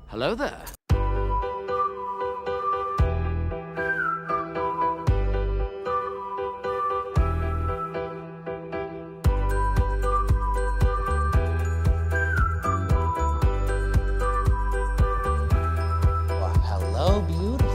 Hello there. Hello, beautiful.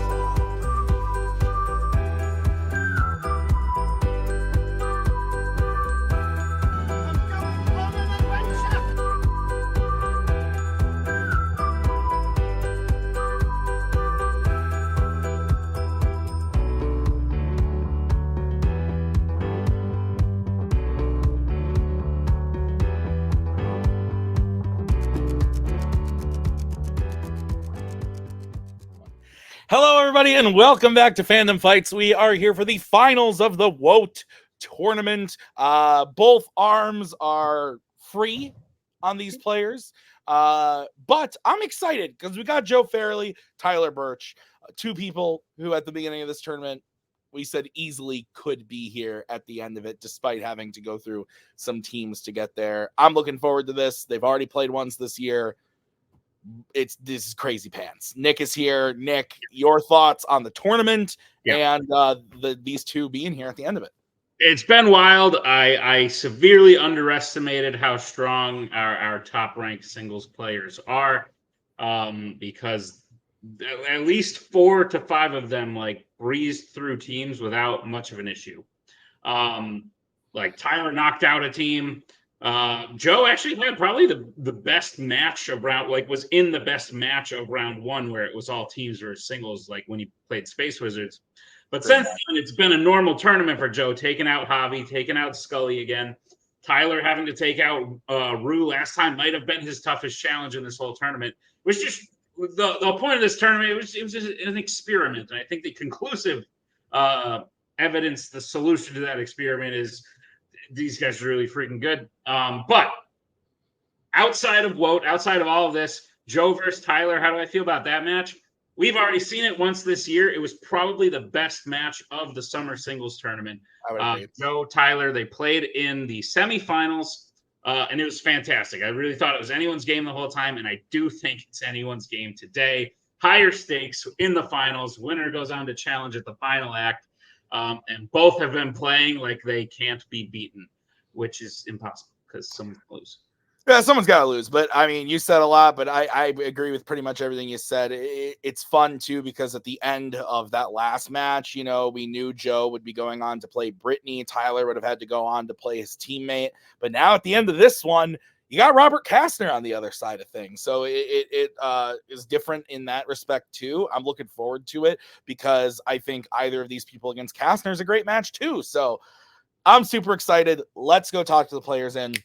Hello, everybody, and welcome back to Fandom Fights. We are here for the finals of the WOAT tournament. Both arms are free on these players, but I'm excited because we got Joe Farrelly, Tyler Burch, two people who at the beginning of this tournament we said easily could be here at the end of it, despite having to go through some teams to get there. I'm looking forward to this. They've already played once this year. This is crazy pants. Nick is here. Nick, your thoughts on the tournament and these two being here at the end of it? It's been wild. I severely underestimated how strong our top-ranked singles players are, because at least 4 to 5 of them like breezed through teams without much of an issue. Like Tyler knocked out a team. Joe actually had probably the best match of round, like was in the best match of round 1 where it was all teams versus singles, like when he played Space Wizards. But since then, it's been a normal tournament for Joe, taking out Javi, taking out Scully again. Tyler having to take out Rue last time might have been his toughest challenge in this whole tournament. It was just the point of this tournament. It was just an experiment, and I think the conclusive evidence, the solution to that experiment is these guys are really freaking good. But outside of WOAT, outside of all of this, Joe versus Tyler, how do I feel about that match? We've already seen it once this year. It was probably the best match of the summer singles tournament. Joe, Tyler, they played in the semifinals, and it was fantastic. I really thought it was anyone's game the whole time, and I do think it's anyone's game today. Higher stakes in the finals. Winner goes on to challenge at the final act. And both have been playing like they can't be beaten, which is impossible because someone lose. Yeah, someone's got to lose. But I mean, you said a lot, but I agree with pretty much everything you said. It's fun too because at the end of that last match, we knew Joe would be going on to play Brittany. Tyler would have had to go on to play his teammate. But now at the end of this one, you got Robert Kastner on the other side of things. So it is different in that respect too. I'm looking forward to it because I think either of these people against Kastner is a great match too. So I'm super excited. Let's go talk to the players in the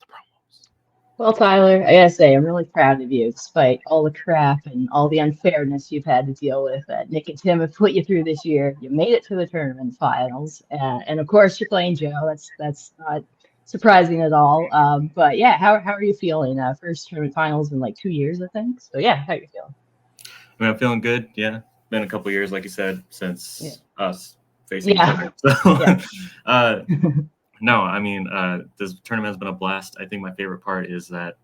promos. Well, Tyler, I gotta say, I'm really proud of you, despite all the crap and all the unfairness you've had to deal with that Nick and Tim have put you through this year. You made it to the tournament finals. And of course, you're playing Joe. That's not surprising at all. But yeah, how are you feeling? First tournament finals in like 2 years, I think. So yeah, how are you feeling? I mean, I'm feeling good. Yeah, been a couple of years, like you said, since us facing each other. So, no, I mean, this tournament has been a blast. I think my favorite part is that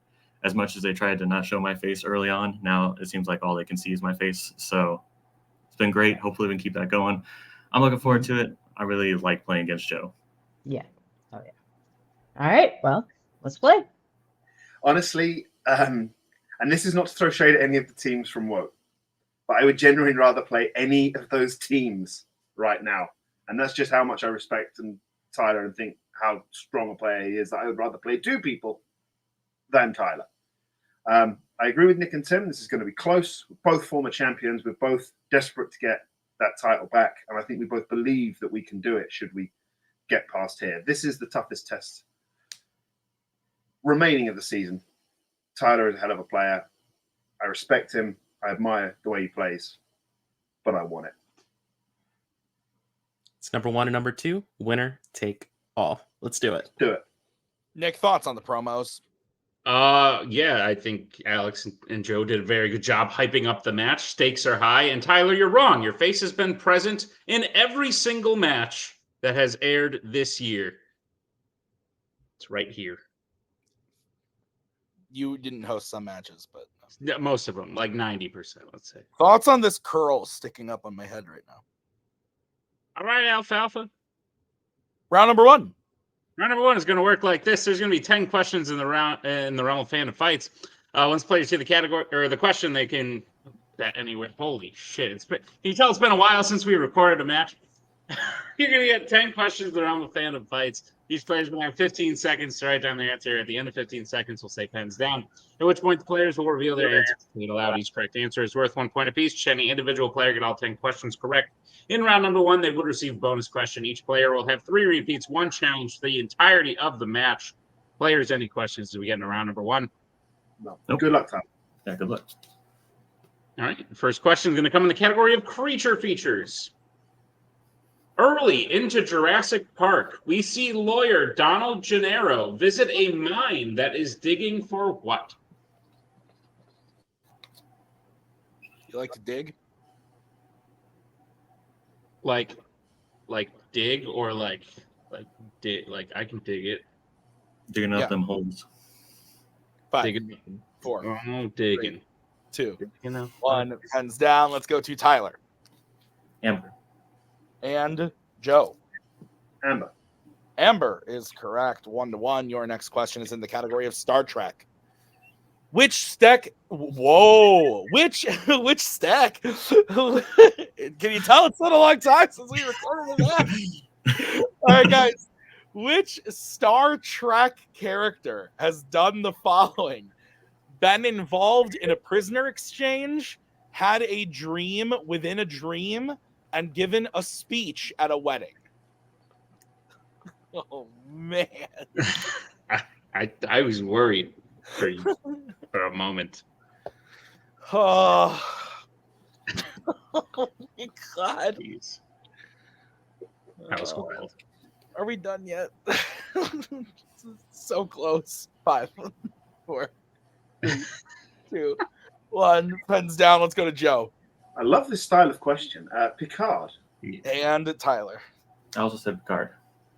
as much as they tried to not show my face early on, now it seems like all they can see is my face. So it's been great. Hopefully we can keep that going. I'm looking forward to it. I really like playing against Joe. Yeah. Oh yeah. All right, well, let's play. Honestly, and this is not to throw shade at any of the teams from WOAT, but I would genuinely rather play any of those teams right now. And that's just how much I respect Tyler and think how strong a player he is, that I would rather play 2 people than Tyler. I agree with Nick and Tim. This is going to be close. We're both former champions. We're both desperate to get that title back. And I think we both believe that we can do it should we get past here. This is the toughest test remaining of the season. Tyler is a hell of a player. I respect him. I admire the way he plays, but I want it. It's number 1 and number 2. Winner take all. Let's do it. Do it. Nick, thoughts on the promos? Yeah, I think Alex and Joe did a very good job hyping up the match. Stakes are high. And Tyler, you're wrong. Your face has been present in every single match that has aired this year. It's right here. You didn't host some matches, but Yeah, most of them, like 90%, let's say. Thoughts on this curl sticking up on my head right now? All right, Alfalfa. Round number 1. Round number 1 is going to work like this. There's going to be 10 questions in the realm of Fandom Fights. Once players see the category or the question, they can bet anywhere. Holy shit! Can you tell it's been a while since we recorded a match? You're going to get 10 questions in the realm of Fandom Fights. Each player is going to have 15 seconds to write down their answer. At the end of 15 seconds, we'll say pens down. At which point, the players will reveal their answers. Read aloud. Each correct answer is worth 1 point apiece. Should any individual player get all 10 questions correct in round number 1, they would receive bonus question. Each player will have 3 repeats, 1 challenge for the entirety of the match. Players, any questions do we get in round number 1? No. Nope. Good luck, Tom. Yeah, good luck. All right. The first question is going to come in the category of creature features. Early into Jurassic Park, we see lawyer Donald Gennaro visit a mine that is digging for what? You like to dig? Like dig or like dig? Like I can dig it. Digging up Yeah. them holes. 5, Digging. 4, Oh, digging. 2, You know. 1. Pens down. Let's go to Tyler Amber. and Joe. Amber. Amber is correct. 1-1. Your next question is in the category of Star Trek. Which stack? Whoa! Which stack? Can you tell it's been a long time since we recorded that? All right, guys. Which Star Trek character has done the following? Been involved in a prisoner exchange, had a dream within a dream, and given a speech at a wedding? Oh man! I was worried for you for a moment. Oh, oh my God! Jeez. That was Oh, wild. are we done yet? So close. 5, 4, 3, 2, 1. Pens down. Let's go to Joe I love this style of question. Picard. and Tyler. I also said Picard.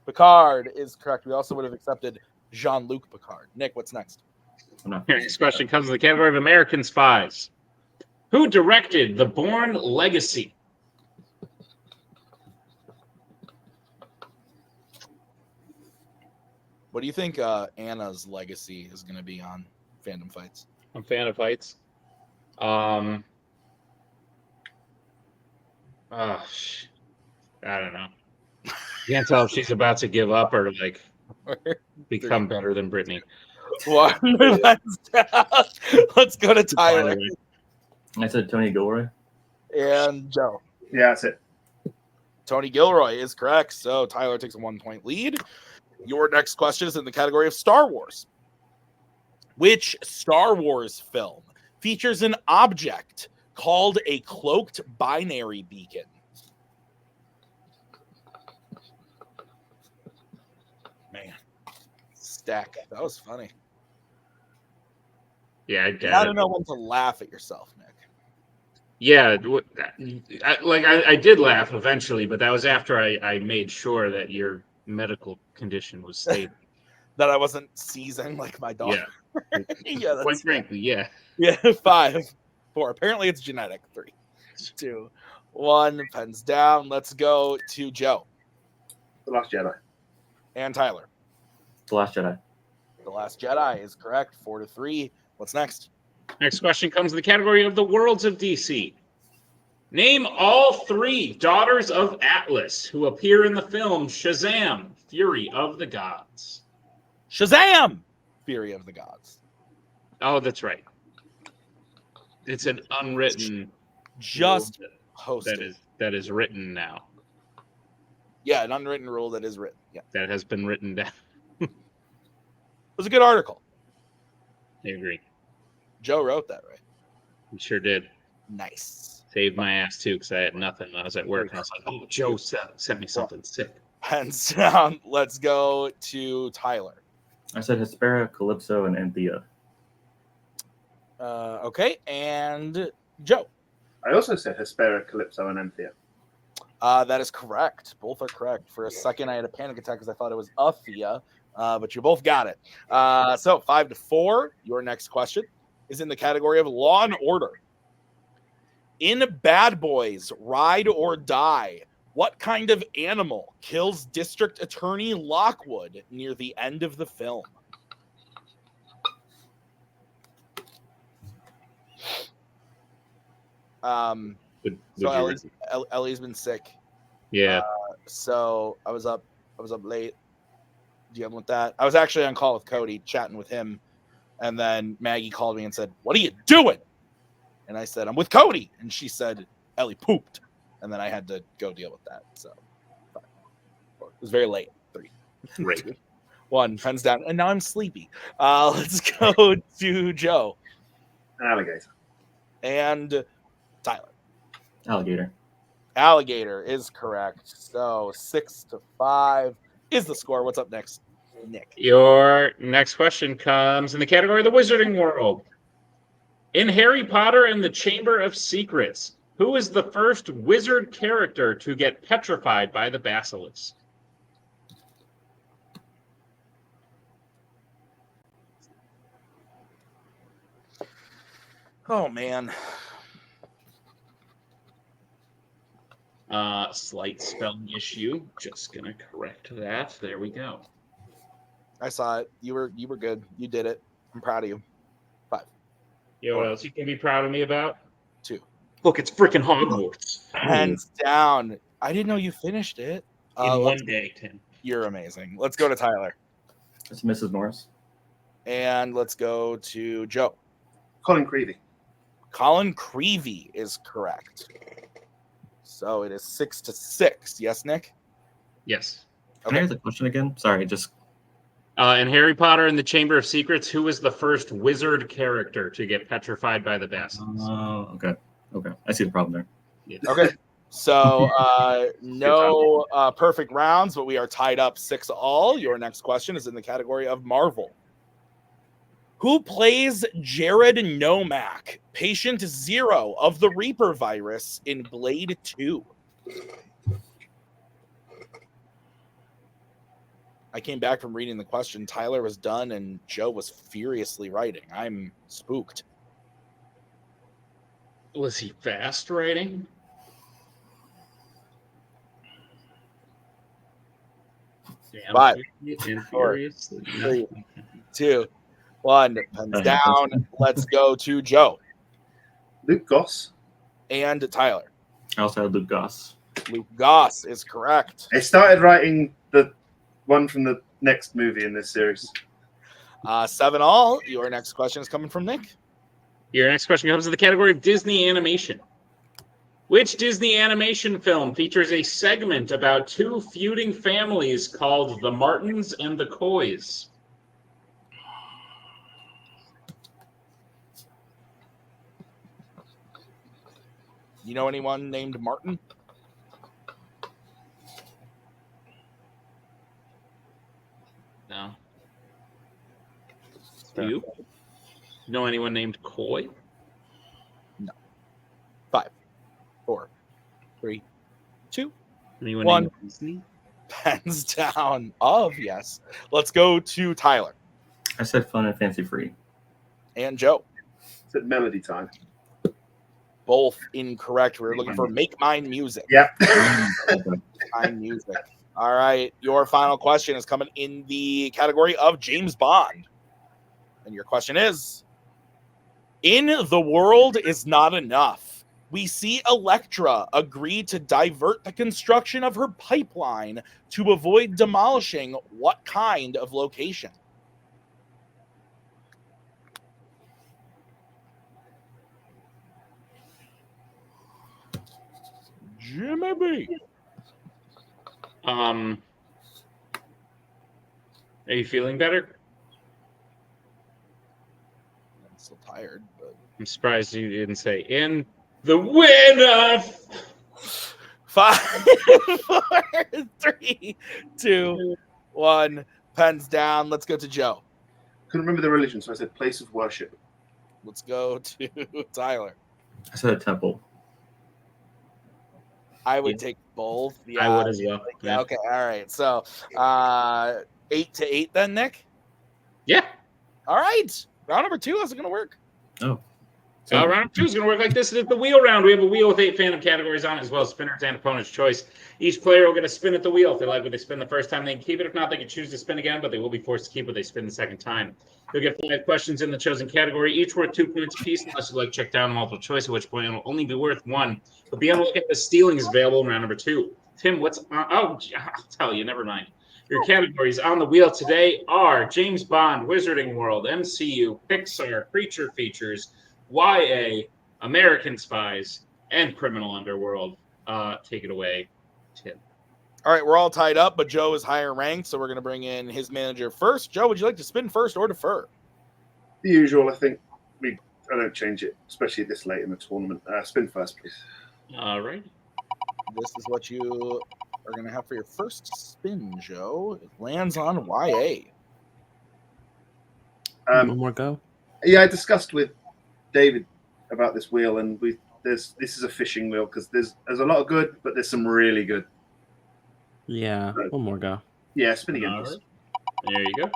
Picard is correct. We also would have accepted Jean-Luc Picard. Nick, what's next? I'm not. Here, next question comes in the category of American Spies. Who directed The Bourne Legacy? What do you think Anna's legacy is going to be on Fandom Fights? I'm fan of fights. I don't know. You can't tell if she's about to give up or like become better than Brittany. 1. Pens down. Let's go to Tyler I said Tony Gilroy. and Joe. Yeah, that's it. Tony Gilroy is correct. So Tyler takes a 1-point lead. Your next question is in the category of Star Wars. Which Star Wars film features an object called a cloaked binary beacon? Man, stack. That was funny. Yeah, I I got don't it. know when to laugh at yourself, Nick. Yeah, I did laugh eventually, but that was after I made sure that your medical condition was stable. That I wasn't seizing like my dog. Yeah, Yeah, quite that's frankly, yeah. yeah. 5, 4. Apparently it's genetic. 3, 2, 1. Pens down. Let's go to Joe The Last Jedi. and Tyler. The Last Jedi. The Last Jedi is correct. 4-3. What's next? Next question comes in the category of the worlds of DC. Name all 3 daughters of Atlas who appear in the film Shazam! Fury of the Gods. Shazam! Fury of the Gods. Oh, that's right. It's an unwritten Just rule hosted. that is written now. Yeah, an unwritten rule that is written. Yeah. That has been written down. It was a good article. I agree. Joe wrote that, right? We sure did. Nice. Saved my ass too because I had nothing. I was at work and I was like, "Oh, Joe sent me something sick." Hands down. Let's go to Tyler. I said Hespera, Calypso, and Anthea. Okay, and Joe. I also said Hespera, Calypso, and Anthea. That is correct. Both are correct. For a second, I had a panic attack because I thought it was Athea, but you both got it. So 5-4. Your next question is in the category of Law and Order. In Bad Boys, Ride or Die, what kind of animal kills District Attorney Lockwood near the end of the film? So Ellie's been sick. Yeah. So I was up late dealing with that. I was actually on call with Cody, chatting with him, and then Maggie called me and said, "What are you doing?" And I said, "I'm with Cody." And she said, "Ellie pooped." And then I had to go deal with that. So it was very late. 3, Great. 2, 1, hands down. And now I'm sleepy. Let's go to Joe. An alligator. And Tyler. Alligator. Alligator is correct. So 6-5 is the score. What's up next, Nick? Your next question comes in the category of the Wizarding World. In Harry Potter and the Chamber of Secrets, who is the first wizard character to get petrified by the basilisk? Oh, man. Slight spelling issue. Just gonna correct that. There we go. I saw it. You were good. You did it. I'm proud of you. 5. You know what else you can be proud of me about? 2. Look, it's freaking Hogwarts. Hands down. I didn't know you finished it. In one day, Tim. You're amazing. Let's go to Tyler. It's Mrs. Norris. And let's go to Joe. Colin Creevy. Colin Creevy is correct. So it is 6-6. Yes, Nick? Yes. Can I hear the question again? Sorry, just In Harry Potter and the Chamber of Secrets, who was the first wizard character to get petrified by the basilisk? okay. I see the problem there. Yeah. Okay. So no perfect rounds, but we are tied up 6-all. Your next question is in the category of Marvel. Who plays Jared Nomak, Patient Zero of the Reaper virus in Blade 2? I came back from reading the question. Tyler was done, and Joe was furiously writing. I'm spooked. Was he fast writing? Damn. 5, And 4, furious. 3, 2, 1. Pens down. Let's go to Joe Luke Goss. and Tyler. I also had Luke Goss. Luke Goss is correct. I started writing the one from the next movie in this series. 7-all. Your next question is coming from Nick. Your next question comes to the category of Disney animation. Which Disney animation film features a segment about 2 feuding families called the Martins and the Coys? You know anyone named Martin? No. Do you know anyone named Coy? 5, 4, 3, 2. Anyone 1. named Disney? Pens down of yes. Let's go to Tyler I said Fun and Fancy Free. and Joe. It's at Melody Time. Both incorrect. We're looking for Make Mine Music. Yeah. Mine Music. All right. Your final question is coming in the category of James Bond. And your question is, in The World Is Not Enough, we see Elektra agree to divert the construction of her pipeline to avoid demolishing what kind of location? Jimmy B. Are you feeling better? I'm still tired, but I'm surprised you didn't say in the winner. 5, 4, 3, 2, 1. Pens down. Let's go to Joe. Couldn't remember the religion, so I said place of worship. Let's go to Tyler. I said a temple. I would take both. Yeah, I would as well. Yeah. Okay. All right. So 8-8 then, Nick. Yeah. All right. Round number 2. How's it going to work? Oh. Round number 2 is going to work like this. It is the wheel round. We have a wheel with 8 fandom categories on it, as well as spinners and opponent's choice. Each player will get a spin at the wheel. If they like what they spin the first time, they can keep it. If not, they can choose to spin again, but they will be forced to keep what they spin the second time. You'll get 5 questions in the chosen category, each worth 2 points apiece, unless you like check down multiple choice, at which point it will only be worth 1. But be on the lookout for stealings available in round number 2. Tim, what's on? Oh, I'll tell you. Never mind. Your categories on the wheel today are James Bond, Wizarding World, MCU, Pixar, Creature Features, YA, American Spies, and Criminal Underworld. Take it away, Tim. All right, we're all tied up, but Joe is higher ranked, so we're going to bring in his manager first. Joe, would you like to spin first or defer? The usual, I think. I don't change it, especially this late in the tournament. Spin first, please. All right. This is what you are going to have for your first spin, Joe. It lands on YA. One more go. Yeah, I discussed with David about this wheel, and this is a fishing wheel because there's a lot of good, but there's some really good. Yeah, one more go. Yeah, spin again. All Please. right. There you go.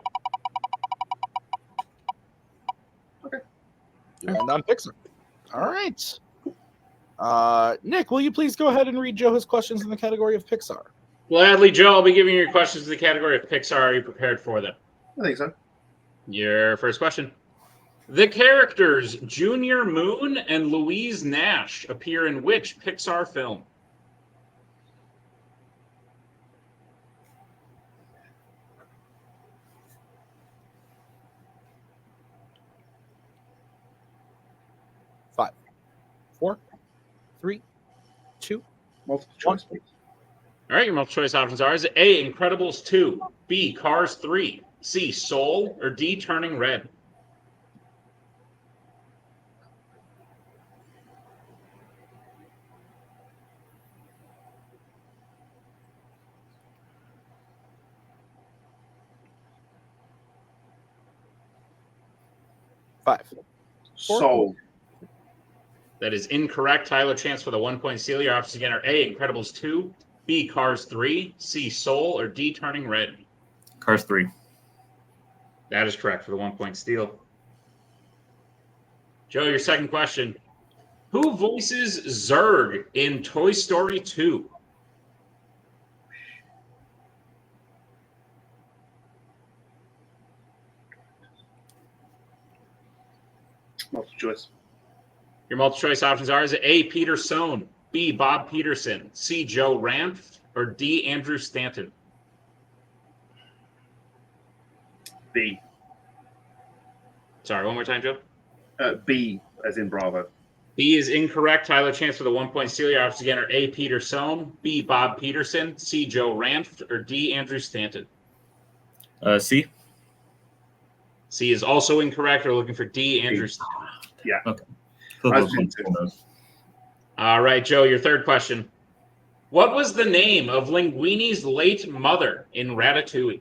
You land on Pixar. All right. Nick, will you please go ahead and read Joe his questions in the category of Pixar? Gladly, Joe. I'll be giving you your questions in the category of Pixar. Are you prepared for them? I think so. Your first question. The characters Junior Moon and Louise Nash appear in which Pixar film? Five, 4, 3, 2. Multiple choice, please. All right, your multiple choice options are: is it A, Incredibles 2, B, Cars 3, C, Soul, or D, Turning Red? Five. Soul. That is incorrect. Tyler, chance for the 1-point steal. Your options again are A, Incredibles 2, B, Cars 3, C, Soul, or D, Turning Red. Cars 3. That is correct for the 1-point steal. Joe, your second question. Who voices Zurg in Toy Story 2? Multiple choice. Your multiple choice options are: is it A, Peter Sohn, B, Bob Peterson, C, Joe Ranft, or D, Andrew Stanton? B. Sorry, one more time, Joe. B, as in Bravo. B is incorrect. Tyler, chance for the 1-point steal. Your options again are A, Peter Sohn, B, Bob Peterson, C, Joe Ranft, or D, Andrew Stanton. C. C is also incorrect. We're looking for D, Andrew Stanton. Yeah. Okay. All right, Joe, your third question. What was the name of Linguini's late mother in Ratatouille?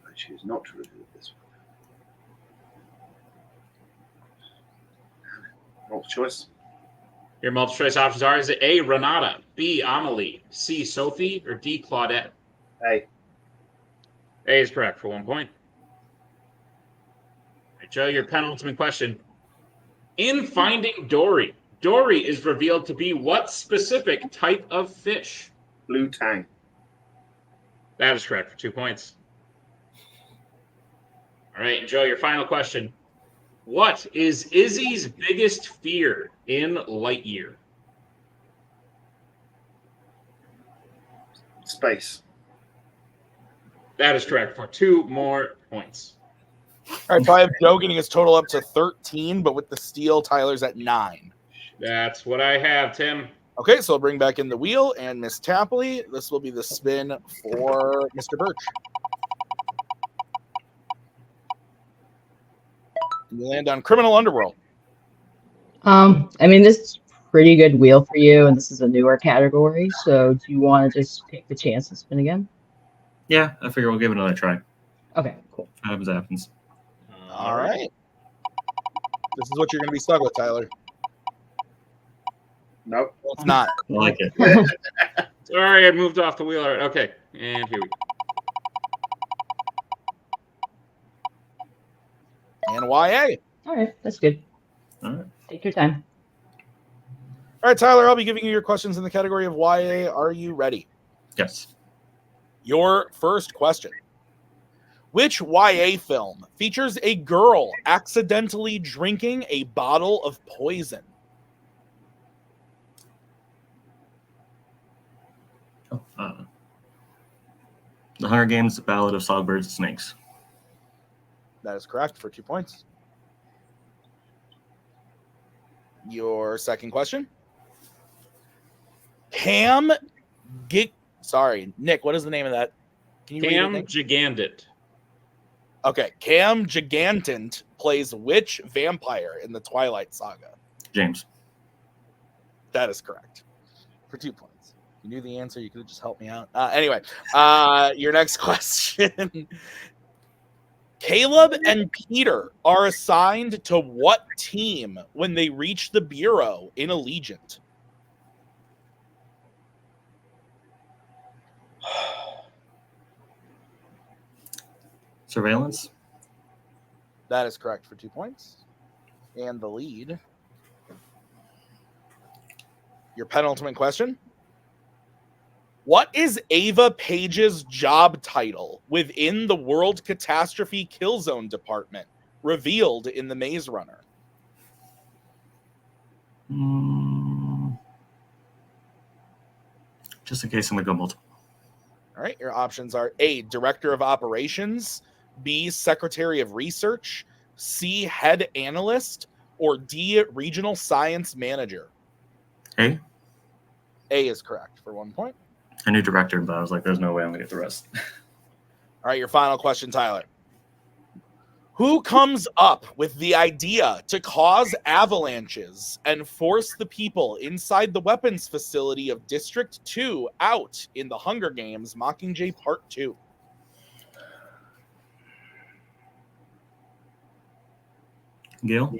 I choose not to reveal this one. Multiple choice. Your multiple choice options are: is it A, Renata, B, Amelie, C, Sophie, or D, Claudette? A. A is correct for 1 point. All right, Joe, your penultimate question. In Finding Dory, Dory is revealed to be what specific type of fish? Blue tang. That is correct for 2 points. All right, Joe, your final question. What is Izzy's biggest fear in Lightyear? Space. That is correct for 2 more points. All right, so I have Joe getting his total up to 13, but with the steal, Tyler's at 9. That's what I have, Tim. Okay, so I'll bring back in the wheel and Miss Tapley. This will be the spin for Mr. Burch. You land on Criminal Underworld. I mean, this is a pretty good wheel for you, and this is a newer category. So, do you want to just take the chance and spin again? Yeah, I figure we'll give it another try. Okay, cool. Happens. All right. This is what you're going to be stuck with, Tyler. Nope. Well, it's not. I like it. Sorry, I moved off the wheel. All right, okay, and here we go. and YA. All right, that's good. All right. Take your time. All right, Tyler, I'll be giving you your questions in the category of YA. Are you ready? Yes. Your first question. Which YA film features a girl accidentally drinking a bottle of poison? The Hunger Games: The Ballad of Songbirds and Snakes. That is correct for 2 points. Your second question. Sorry, Nick, what is the name of that? Can you read Cam it, Nick? Gigandit. Okay, Cam Gigantant plays which vampire in the Twilight Saga? James. That is correct for 2 points. You knew the answer. You could have just helped me out. Anyway, your next question. Caleb and Peter are assigned to what team when they reach the Bureau in Allegiant? Surveillance. That is correct for 2 points. And the lead. Your penultimate question. What is Ava Page's job title within the World Catastrophe Killzone Department revealed in The Maze Runner? Just in case I'm going to go multiple. All right, your options are A, Director of Operations, B, Secretary of Research, C, Head Analyst, or D, Regional Science Manager. A. A is correct for 1 point. I knew director, but I was like, there's no way I'm going to get the rest. All right, your final question, Tyler. Who comes up with the idea to cause avalanches and force the people inside the weapons facility of District 2 out in the Hunger Games Mockingjay Part 2? Gail?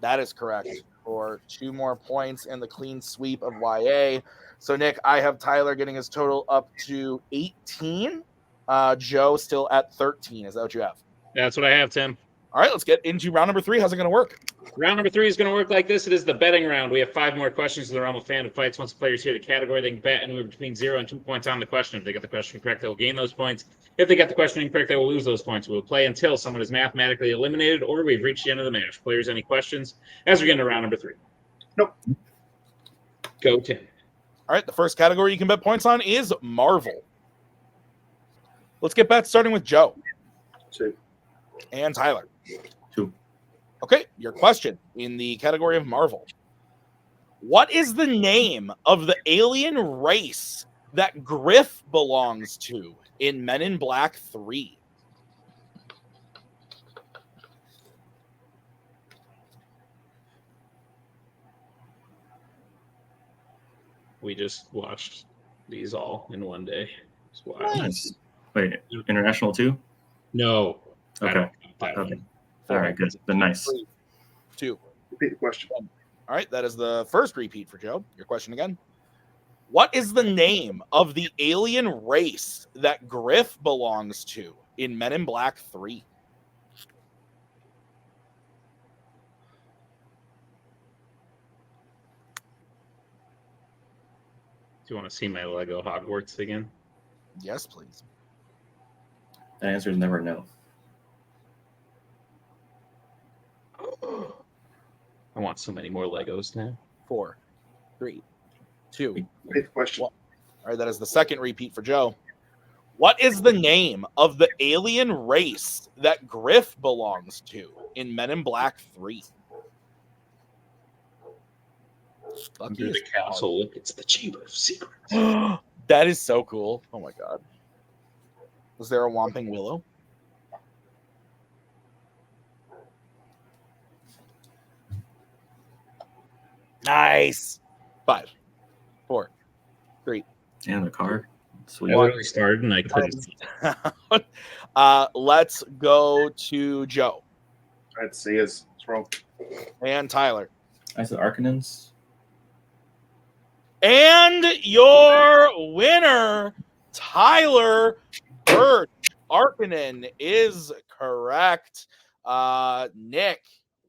That is correct for 2 more points and the clean sweep of YA. So, Nick, I have Tyler getting his total up to 18. Joe still at 13. Is that what you have? That's what I have, Tim. All right, let's get into round number 3. How's it going to work? Round number 3 is going to work like this. It is the betting round. We have 5 more questions in the realm of Fandom Fights. Once the players hear the category, they can bet anywhere between 0 and 2 points on the question. If they get the question correct, they will gain those points. If they get the question incorrect, they will lose those points. We will play until someone is mathematically eliminated or we've reached the end of the match. Players, any questions as we get into round number 3? Nope. Go, Tim. All right, the first category you can bet points on is Marvel. Let's get bets starting with Joe. 2. And Tyler. 2. Okay, your question in the category of Marvel. What is the name of the alien race that Griff belongs to in Men in Black 3? We just watched these all in one day. It's wild. Nice. Wait, international too? No. I Okay. don't count that Okay. one. All right, good. Then nice. 3, 2. Repeat the question. All right, that is the first repeat for Joe. Your question again. What is the name of the alien race that Griff belongs to in Men in Black 3? Do you want to see my Lego Hogwarts again? Yes, please. The answer is never no. I want so many more Legos now. 4, 3, 2. Repeat the question. All right, that is the second repeat for Joe. What is the name of the alien race that Griff belongs to in Men in Black 3? Under the castle, look, it's the Chamber of Secrets. That is so cool. Oh my god. Was there a Whomping Willow? Nice. 5, 4, 3. And the car. Sweet. I literally started and I couldn't. Let's go to Joe Let's see. It's wrong. and Tyler. I said Arcanins. And your winner, Tyler Burch, Arkanen is correct. Nick,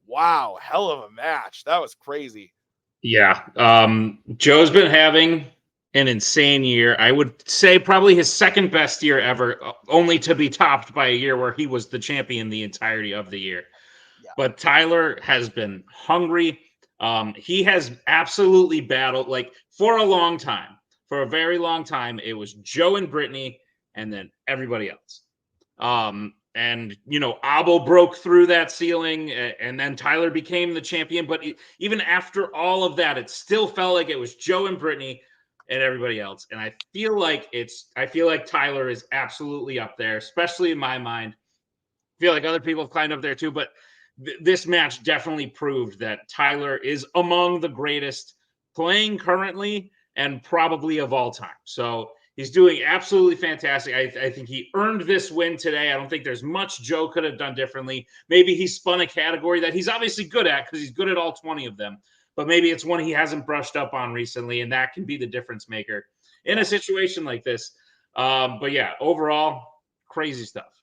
wow, hell of a match. That was crazy. Yeah. Joe's been having an insane year. I would say probably his second best year ever, only to be topped by a year where he was the champion the entirety of the year. Yeah. But Tyler has been hungry. He has absolutely battled, like, for a long time. For a very long time, it was Joe and Brittany and then everybody else. And, you know, Abel broke through that ceiling, and then Tyler became the champion. But even after all of that, it still felt like it was Joe and Brittany and everybody else. And I feel like Tyler is absolutely up there, especially in my mind. I feel like other people have climbed up there too, but this match definitely proved that Tyler is among the greatest playing currently and probably of all time. So he's doing absolutely fantastic. I think he earned this win today. I don't think there's much Joe could have done differently. Maybe he spun a category that he's obviously good at because he's good at all 20 of them, but maybe it's one he hasn't brushed up on recently, and that can be the difference maker in a situation like this. But yeah, overall, crazy stuff.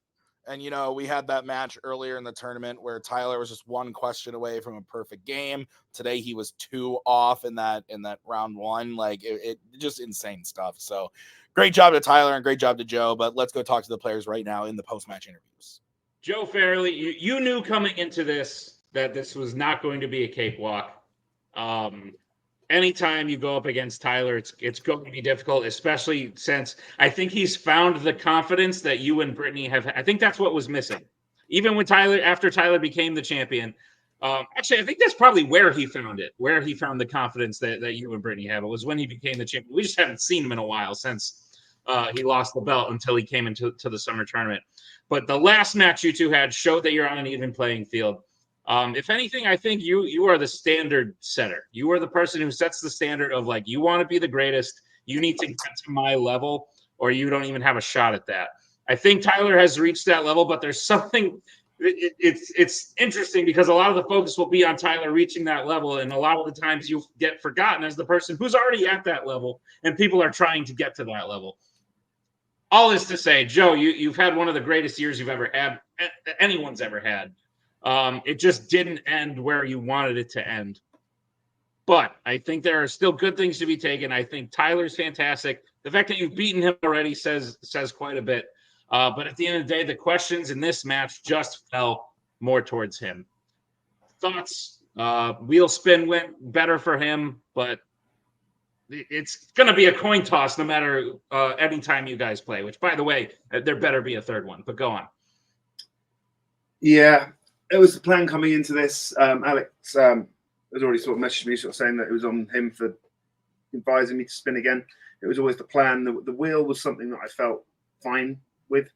And, you know, we had that match earlier in the tournament where Tyler was just one question away from a perfect game. Today, he was 2 off in that round 1. Like, it just insane stuff. So great job to Tyler and great job to Joe. But let's go talk to the players right now in the post-match interviews. Joe Farrelly, you knew coming into this that this was not going to be a cakewalk. Anytime you go up against Tyler, it's going to be difficult, especially since I think he's found the confidence that you and Brittany have. I think that's what was missing. Even when after Tyler became the champion, actually, I think that's probably where he found it, where he found the confidence that you and Brittany have. It was when he became the champion. We just haven't seen him in a while since he lost the belt until he came into the summer tournament. But the last match you two had showed that you're on an even playing field. If anything, I think you are the standard setter. You are the person who sets the standard of, like, you want to be the greatest. You need to get to my level, or you don't even have a shot at that. I think Tyler has reached that level, but there's something. It's interesting because a lot of the focus will be on Tyler reaching that level, and a lot of the times you get forgotten as the person who's already at that level, and people are trying to get to that level. All is to say, Joe, you've had one of the greatest years you've ever had, anyone's ever had. It just didn't end where you wanted it to end. But I think there are still good things to be taken. I think Tyler's fantastic. The fact that you've beaten him already says quite a bit. But at the end of the day, the questions in this match just fell more towards him. Thoughts? Wheel spin went better for him, but it's going to be a coin toss no matter any time you guys play, which, by the way, there better be a third one. But go on. Yeah. It was the plan coming into this. Alex has already sort of messaged me, sort of saying that it was on him for advising me to spin again. It was always the plan. The wheel was something that I felt fine with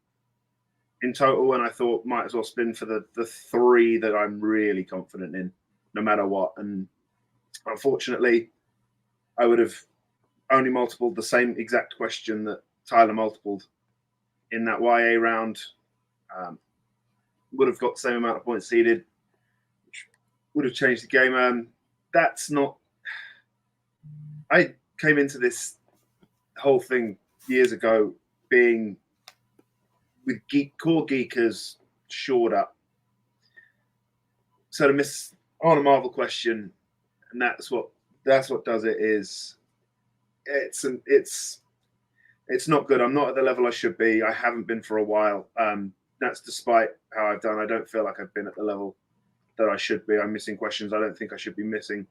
in total, and I thought might as well spin for the 3 that I'm really confident in, no matter what. And unfortunately, I would have only multipled the same exact question that Tyler multipled in that YA round. Would have got the same amount of points seeded, which would have changed the game. That's not. I came into this whole thing years ago being with core geekers shored up. So to miss on a Marvel question, and that's what does it, is it's not good. I'm not at the level I should be. I haven't been for a while. That's despite how I've done. I don't feel like I've been at the level that I should be. I'm missing questions I don't think I should be missing.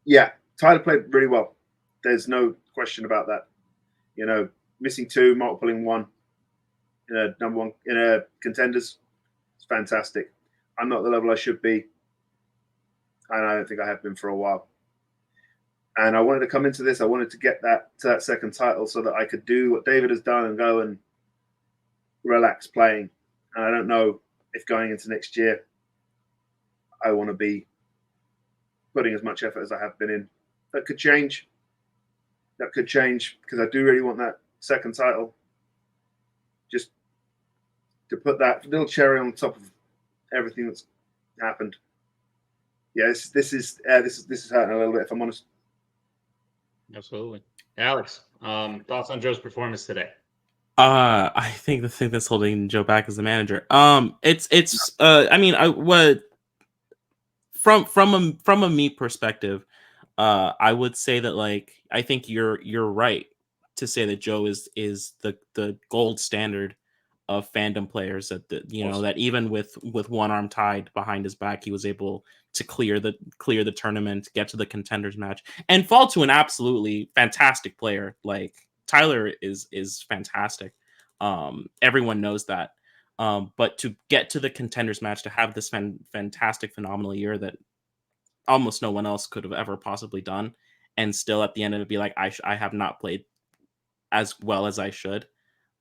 Yeah, Tyler played really well. There's no question about that. You know, missing 2, multipling 1 in a number 1 in a contenders. It's fantastic. I'm not at the level I should be, and I don't think I have been for a while. And I wanted to come into this. I wanted to get that second title so that I could do what David has done and go and relax playing. And I don't know if going into next year, I want to be putting as much effort as I have been in. That could change. Because I do really want that second title. Just to put that little cherry on top of everything that's happened. Yeah, this is hurting a little bit, if I'm honest. Absolutely. Alex, thoughts on Joe's performance today? I think the thing that's holding Joe back is the manager. I mean, from a me perspective, I would say that, like, I think you're right to say that Joe is the gold standard of fandom players, that that even with one arm tied behind his back, he was able to clear the tournament, get to the contenders match, and fall to an absolutely fantastic player. Like, Tyler is fantastic. Everyone knows that. But to get to the contenders match, to have this fantastic, phenomenal year that almost no one else could have ever possibly done, and still at the end of it be like, I have not played as well as I should.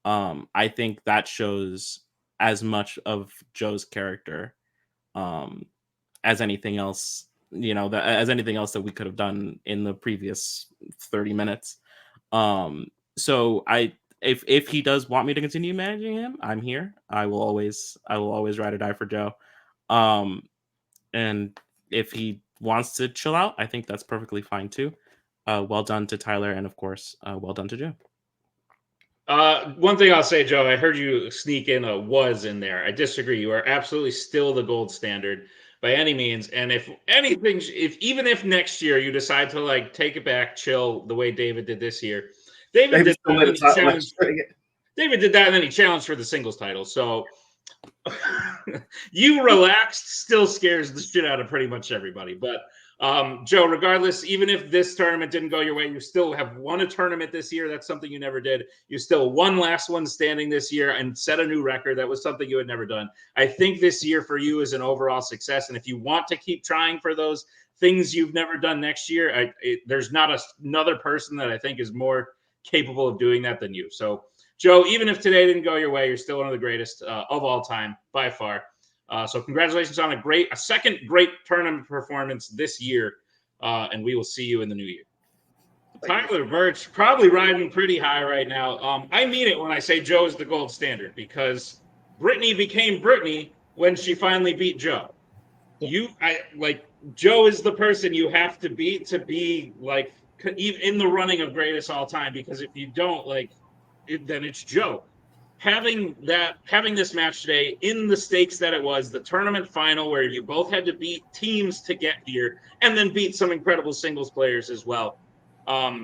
I think that shows as much of Joe's character as anything else, as anything else that we could have done in the previous 30 minutes. So if he does want me to continue managing him, I'm here. I will always ride or die for Joe. And if he wants to chill out, I think that's perfectly fine too. Well done to Tyler, and of course, well done to Joe. One thing I'll say, Joe, I heard you sneak in a "was" in there. I disagree. You are absolutely still the gold standard by any means. And if anything, even if next year you decide to, like, take it back, chill the way David did this year, David did that, and then he challenged for the singles title. So you relaxed still scares the shit out of pretty much everybody. But Joe, regardless, even if this tournament didn't go your way, you still have won a tournament this year. That's something you never did. You still won last one standing this year and set a new record. That was something you had never done. I think this year for you is an overall success. And if you want to keep trying for those things you've never done next year, there's not another person that I think is more capable of doing that than you. So, Joe, even if today didn't go your way, you're still one of the greatest of all time by far. So congratulations on a second great tournament performance this year, and we will see you in the new year. Tyler Burch, probably riding pretty high right now. I mean it when I say Joe is the gold standard, because Brittany became Brittany when she finally beat Joe. Joe is the person you have to beat to be, like, in the running of greatest all time, because if you don't, then it's Joe. Having this match today in the stakes that it was, the tournament final where you both had to beat teams to get here and then beat some incredible singles players as well,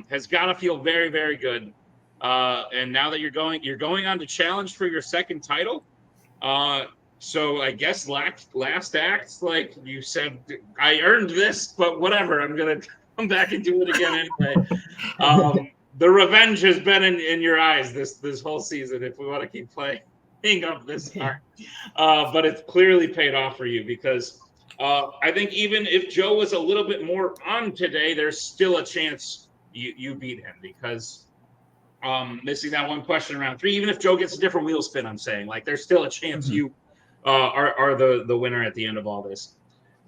has got to feel very, very good. And now that you're going on to challenge for your second title. So I guess last act, like you said, I earned this, but whatever, I'm going to come back and do it again anyway. The revenge has been in your eyes this whole season, if we want to keep playing up this hard. But it's clearly paid off for you, because I think even if Joe was a little bit more on today, there's still a chance you beat him, because missing that one question in round 3, even if Joe gets a different wheel spin, I'm saying, like, there's still a chance you are the winner at the end of all this.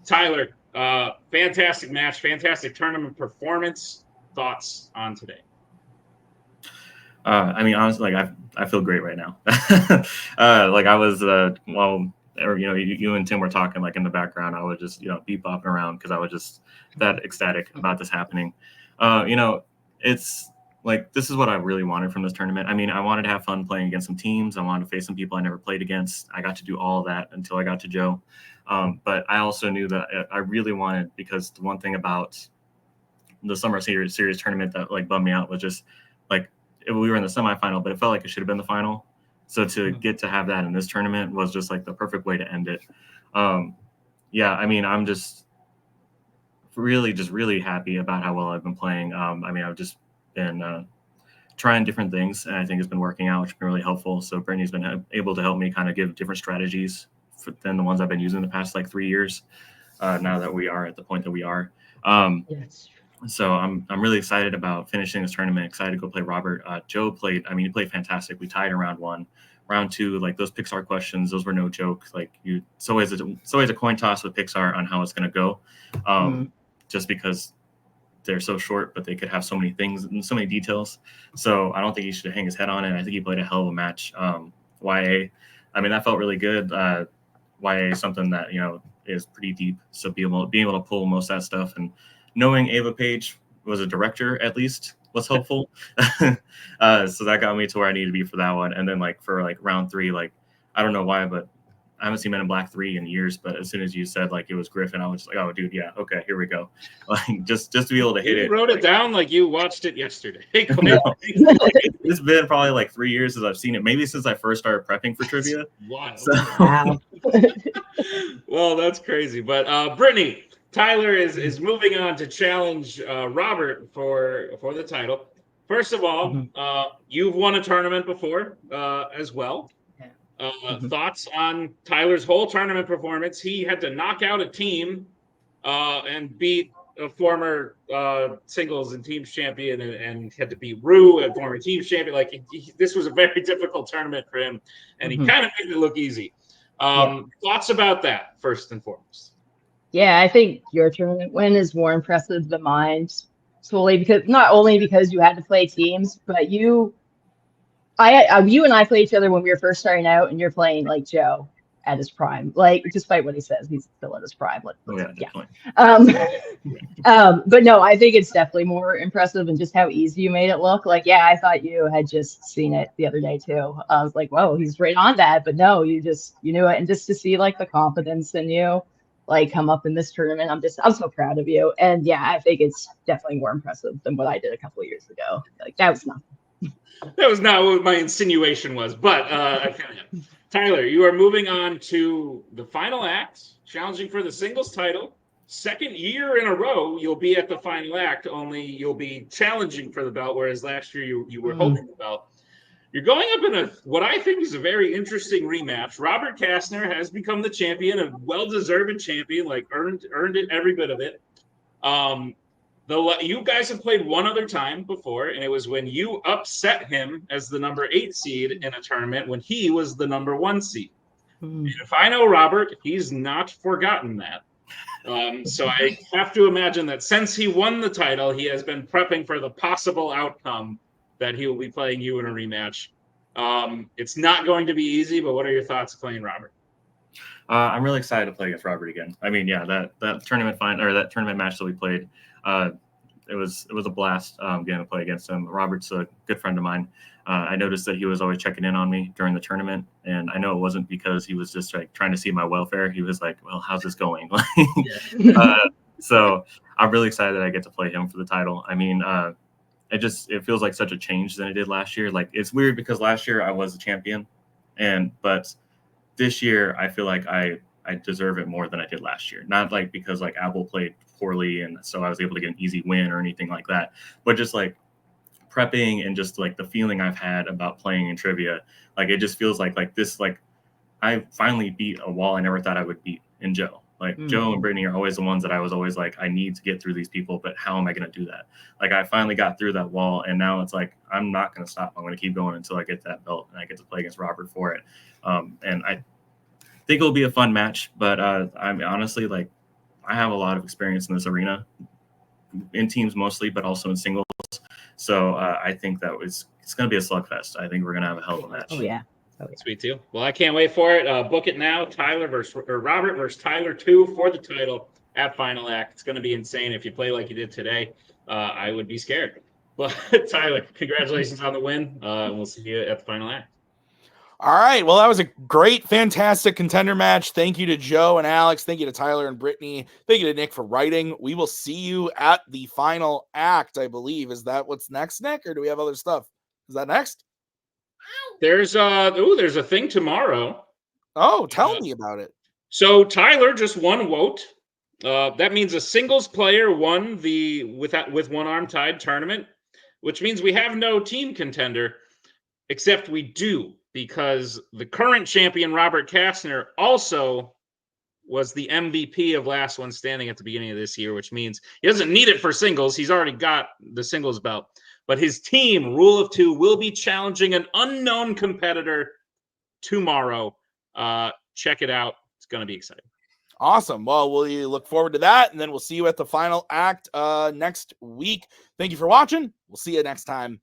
Tyler, fantastic match, fantastic tournament performance. Thoughts on today? I mean, honestly, like, I feel great right now. Like, I was, you and Tim were talking, like, in the background. I was just, be bopping around because I was just that ecstatic about this happening. It's like, this is what I really wanted from this tournament. I mean, I wanted to have fun playing against some teams. I wanted to face some people I never played against. I got to do all of that until I got to Joe. But I also knew that I really wanted, because the one thing about the Summer Series tournament that, like, bummed me out was just, like, we were in the semifinal, but it felt like it should have been the final. So to get to have that in this tournament was just, like, the perfect way to end it. Yeah, I mean, I'm just really happy about how well I've been playing. I mean, I've just been trying different things, and I think it's been working out, which has been really helpful. So Brittany's been able to help me kind of give different strategies than the ones I've been using the past, like, 3 years, now that we are at the point that we are. Yes. So I'm really excited about finishing this tournament. Excited to go play Robert. Joe played. I mean, he played fantastic. We tied in round 1. Round 2, like, those Pixar questions, those were no joke. Like, it's always a coin toss with Pixar on how it's going to go, just because they're so short, but they could have so many things and so many details. So I don't think he should hang his head on it. I think he played a hell of a match. YA, I mean, that felt really good. YA is something that, is pretty deep. So being able to pull most of that stuff, and knowing Ava Page was a director, at least, was hopeful. So that got me to where I needed to be for that one. And then like for like round 3, like I don't know why, but I haven't seen Men in Black 3 in years. But as soon as you said like it was Griffin, I was just like, oh, dude, yeah, okay, here we go. Like just to be able to hit You it. wrote it like, down like you watched it yesterday. no. It's been probably like 3 years since I've seen it. Maybe since I first started prepping for trivia. Wild. So, Wow. Well, that's crazy. But Brittany, Tyler is moving on to challenge Robert for the title. First of all, you've won a tournament before as well. Thoughts on Tyler's whole tournament performance? He had to knock out a team and beat a former singles and teams champion, and had to beat Rue, a former teams champion. Like this was a very difficult tournament for him, and he kind of made it look easy. Thoughts about that, first and foremost? Yeah, I think your tournament win is more impressive than mine, solely because not only because you had to play teams, but you and I play each other when we were first starting out, and you're playing like Joe at his prime. Like, despite what he says, he's still at his prime. But no, I think it's definitely more impressive and just how easy you made it look. Like, yeah, I thought you had just seen it the other day too. I was like, whoa, he's right on that. But no, you knew it. And just to see like the confidence in you, like come up in this tournament, I'm so proud of you. And yeah, I think it's definitely more impressive than what I did a couple of years ago. Like that was nothing. That was not what my insinuation was, but I feel you. Tyler, you are moving on to the final act, challenging for the singles title. Second year in a row, you'll be at the final act, only you'll be challenging for the belt, whereas last year you were holding the belt. You're going up in what I think is a very interesting rematch. Robert Kastner has become the champion, a well-deserved champion, like earned it, every bit of it. You guys have played one other time before, and it was when you upset him as the number 8 seed in a tournament when he was the number 1 seed. And if I know Robert, he's not forgotten that. So I have to imagine that since he won the title, he has been prepping for the possible outcome that he will be playing you in a rematch. It's not going to be easy, but what are your thoughts playing Robert? I'm really excited to play against Robert again. I mean, yeah, that tournament that tournament match that we played, it was a blast getting to play against him. Robert's a good friend of mine. I noticed that he was always checking in on me during the tournament, and I know it wasn't because he was just like trying to see my welfare. He was like, "Well, how's this going?" So I'm really excited that I get to play him for the title. I mean, it feels like such a change than it did last year. Like it's weird because last year I was the champion, but this year I feel like I deserve it more than I did last year. Not like because like Apple played poorly and so I was able to get an easy win or anything like that, but just like prepping and just like the feeling I've had about playing in trivia, like it just feels like this, like I finally beat a wall I never thought I would beat in Joe. Like Joe and Brittany are always the ones that I was always like, I need to get through these people, but how am I going to do that? Like I finally got through that wall, and now it's like I'm not going to stop. I'm going to keep going until I get that belt and I get to play against Robert for it. And I think it'll be a fun match, but I'm honestly like I have a lot of experience in this arena, in teams mostly, but also in singles. So I think it's going to be a slugfest. I think we're going to have a hell of a match. Oh yeah. Sweet deal. Well, I can't wait for it. Book it now. Robert versus Tyler 2 for the title at Final Act. It's going to be insane. If you play like you did today, I would be scared. Well, Tyler, congratulations on the win. We'll see you at the Final Act. All right. Well, that was a great, fantastic contender match. Thank you to Joe and Alex. Thank you to Tyler and Brittany. Thank you to Nick for writing. We will see you at the Final Act, I believe. Is that what's next, Nick, or do we have other stuff? Is that next? There's a thing tomorrow. Oh, tell me about it. So Tyler just won WOAT. That means a singles player won the with one arm tied tournament, which means we have no team contender, except we do, because the current champion Robert Kastner also was the MVP of Last One Standing at the beginning of this year, which means he doesn't need it for singles. He's already got the singles belt. But his team, Rule of Two, will be challenging an unknown competitor tomorrow. Check it out. It's going to be exciting. Awesome. Well, we'll look forward to that, and then we'll see you at the Final Act next week. Thank you for watching. We'll see you next time.